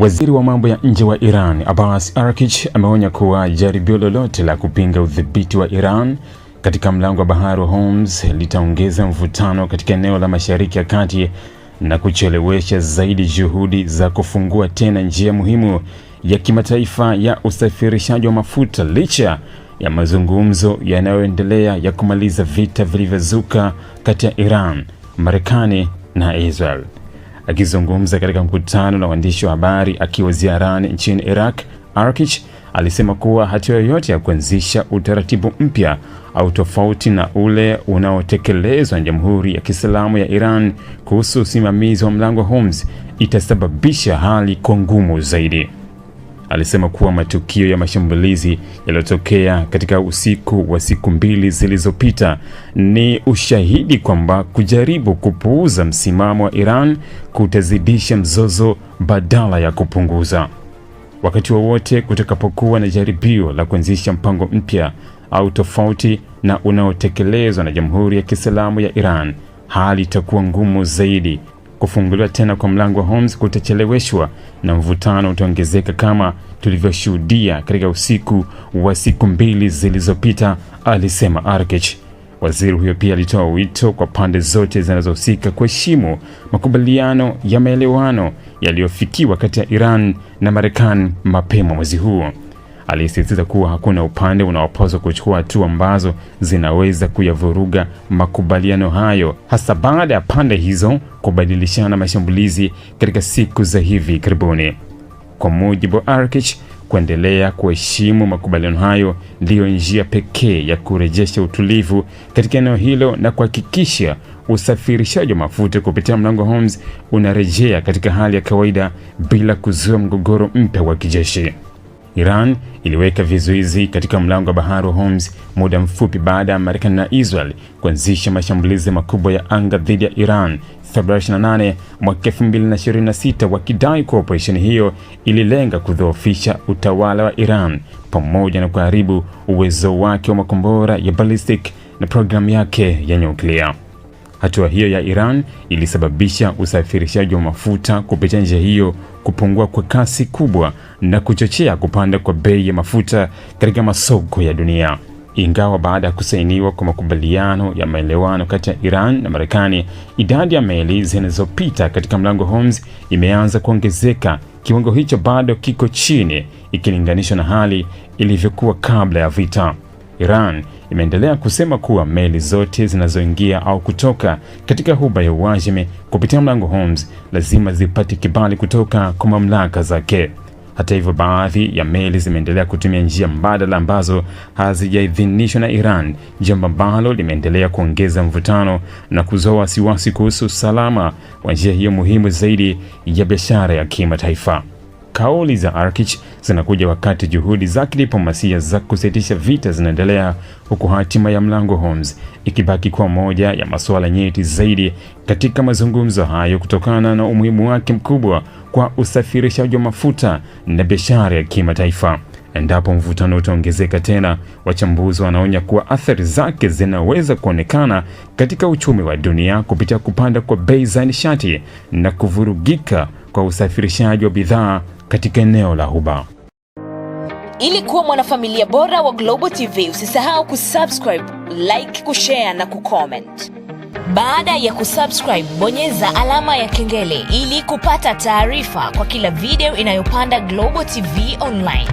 Waziri wa mambo ya nje wa Iran, Abbas Araghchi, ameonya kuwa jaribio lolote la kupinga udhibiti wa Iran katika mlango wa bahari wa Hormuz litaongeza mvutano katika eneo la Mashariki ya Kati na kuchelewesha zaidi juhudi za kufungua tena njia muhimu ya kimataifa ya usafirishaji wa mafuta licha ya mazungumzo yanayoendelea ya kumaliza vita vilivyozuka kati ya Iran, Marekani na Israel. Akizungumza katika mkutano na waandishi wa habari akiwa ziarani nchini Iraq, Araghchi alisema kuwa hatua yoyote ya kuanzisha utaratibu mpya au tofauti na ule unaotekelezwa na Jamhuri ya Kiislamu ya Iran kuhusu usimamizi wa mlango wa Hormuz itasababisha hali kuwa ngumu zaidi. Alisema kuwa matukio ya mashambulizi yaliyotokea katika usiku wa siku mbili zilizopita ni ushahidi kwamba kujaribu kupuuza msimamo wa Iran kutazidisha mzozo badala ya kupunguza. Wakati wowote kutakapokuwa na jaribio la kuanzisha mpango mpya au tofauti na unaotekelezwa na Jamhuri ya Kiislamu ya Iran, hali itakuwa ngumu zaidi. Kufunguliwa tena kwa mlango wa Hormuz kutacheleweshwa na mvutano utaongezeka kama tulivyoshuhudia katika usiku wa siku mbili zilizopita, alisema Araghchi. Waziri huyo pia alitoa wito kwa pande zote zinazohusika kuheshimu makubaliano ya maelewano yaliyofikiwa kati ya Iran na Marekani mapema mwezi huu. Alisisitiza kuwa hakuna upande unaopaswa kuchukua hatua ambazo zinaweza kuyavuruga makubaliano hayo, hasa baada ya pande hizo kubadilishana mashambulizi katika siku za hivi karibuni. Kwa mujibu wa Araghchi, kuendelea kuheshimu makubaliano hayo ndiyo njia pekee ya kurejesha utulivu katika eneo hilo na kuhakikisha usafirishaji wa mafuta kupitia mlango wa Hormuz unarejea katika hali ya kawaida bila kuzua mgogoro mpya wa kijeshi. Iran iliweka vizuizi katika mlango wa bahari wa Hormuz muda mfupi baada ya Marekani na Israel kuanzisha mashambulizi makubwa ya anga dhidi ya Iran Februari 28 mwaka 2026, wakidai kuwa operesheni hiyo ililenga kudhoofisha utawala wa Iran pamoja na kuharibu uwezo wake wa makombora ya ballistic na programu yake ya nyuklia. Hatua hiyo ya Iran ilisababisha usafirishaji wa mafuta kupitia njia hiyo kupungua kwa kasi kubwa na kuchochea kupanda kwa bei ya mafuta katika masoko ya dunia. Ingawa baada ya kusainiwa kwa makubaliano ya maelewano kati ya Iran na Marekani, idadi ya meli zinazopita katika mlango Hormuz imeanza kuongezeka. Kiwango hicho bado kiko chini ikilinganishwa na hali ilivyokuwa kabla ya vita. Iran imeendelea kusema kuwa meli zote zinazoingia au kutoka katika Ghuba ya Uajemi kupitia mlango Hormuz lazima zipate kibali kutoka kwa mamlaka zake. Hata hivyo, baadhi ya meli zimeendelea kutumia njia mbadala ambazo hazijaidhinishwa na Iran, jambo ambalo limeendelea kuongeza mvutano na kuzua wasiwasi kuhusu usalama wa njia hiyo muhimu zaidi ya biashara ya kimataifa. Kauli za Araghchi zinakuja wakati juhudi za kidiplomasia za kusitisha vita zinaendelea, huku hatima ya mlango Hormuz ikibaki kuwa moja ya masuala nyeti zaidi katika mazungumzo hayo kutokana na umuhimu wake mkubwa kwa usafirishaji wa mafuta na biashara ya kimataifa. Endapo mvutano utaongezeka tena, wachambuzi wanaonya kuwa athari zake zinaweza kuonekana katika uchumi wa dunia kupitia kupanda kwa bei za nishati na kuvurugika kwa usafirishaji wa bidhaa katika eneo la Ghuba. Ili kuwa mwanafamilia bora wa Global TV, usisahau kusubscribe, like, kushare na kucomment. Baada ya kusubscribe, bonyeza alama ya kengele ili kupata taarifa kwa kila video inayopanda Global TV Online.